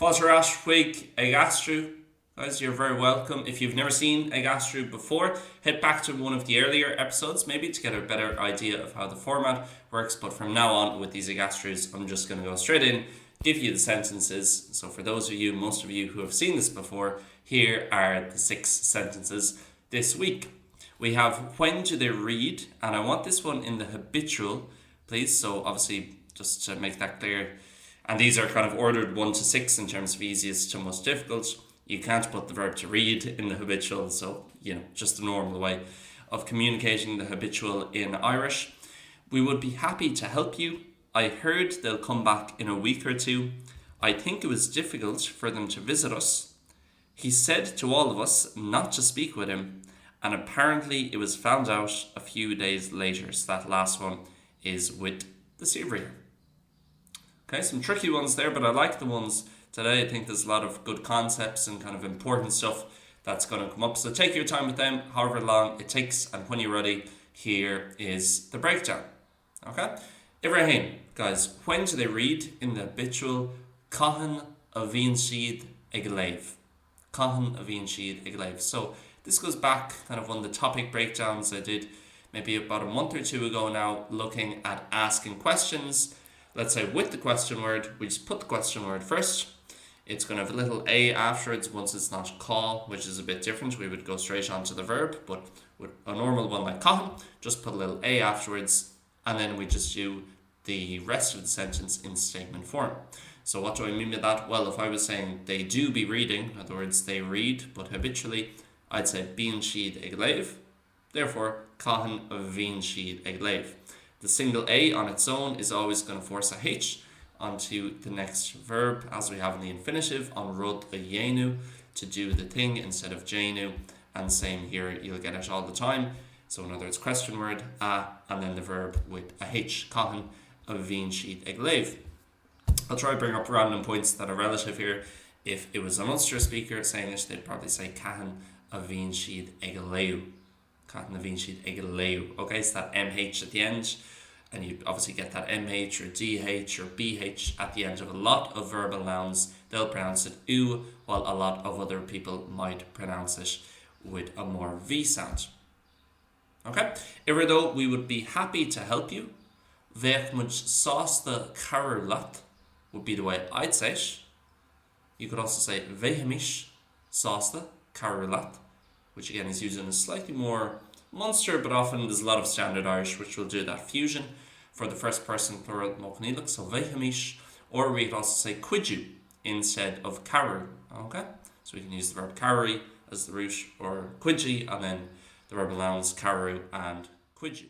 Fáilte week Aistriú. Guys, you're very welcome. If you've never seen Aistriú before, head back to one of the earlier episodes, maybe to get a better idea of how the format works. But from now on, with these Aistriús, I'm just going to go straight in, give you the sentences. So for those of you, most of you who have seen this before, here are the 6 sentences this week. We have when do they read, and I want this one in the habitual, please. So obviously, just to make that clear, and these are kind of ordered 1 to 6 in terms of easiest to most difficult. You can't put the verb to read in the habitual, so just the normal way of communicating the habitual in Irish. We would be happy to help you. I heard they'll come back in a week or 2. I think it was difficult for them to visit us. He said to all of us not to speak with him, and apparently it was found out a few days later. So that last one is with the Sivri. Okay, some tricky ones there, but I like the ones today. I think there's a lot of good concepts and kind of important stuff that's going to come up. So take your time with them, however long it takes, and when you're ready, here is the breakdown. Okay? Ibrahim, guys, when do they read in the habitual? Cahan a bhíonn siad ag léamh. Cahan a bhíonn siad ag léamh. So this goes back, kind of one of the topic breakdowns I did maybe about a month or 2 ago now, looking at asking questions. Let's say with the question word, we just put the question word first. It's going to have a little a afterwards once it's not call, which is a bit different. We would go straight on to the verb, but with a normal one like cahan, just put a little a afterwards, and then we just do the rest of the sentence in statement form. So what do I mean by that? Well, if I was saying they do be reading, in other words, they read, but habitually, I'd say bíonn siad ag léamh. Therefore, cahan a bhíonn siad ag léamh. The single a on its own is always going to force a h onto the next verb, as we have in the infinitive, on rud a dhéanamh, to do the thing instead of dhéanamh. And same here, you'll get it all the time. So in other words, question word, a, and then the verb with a h, cahan a bhíonn siad ag léamh. I'll try to bring up random points that are relative here. If it was an Ulster speaker saying this, they'd probably say cahan a bhíonn siad ag léamh. Cahan a bhíonn siad ag léamh. Okay, so that mh at the end, and you obviously get that mh or dh or bh at the end of a lot of verbal nouns. They'll pronounce it oo, while a lot of other people might pronounce it with a more v sound. Okay, even though we would be happy to help you, bheadh muid sásta carr leat would be the way I'd say it. You could also say bheithimish sásta carr leat, which again is using a slightly more Munster, but often there's a lot of standard Irish which will do that fusion for the first person plural mochanilik, so bheithimish, or we could also say cuidiú instead of carru. Okay, so we can use the verb carry as the root, or cuidí, and then the verbal nouns carru and cuidiú.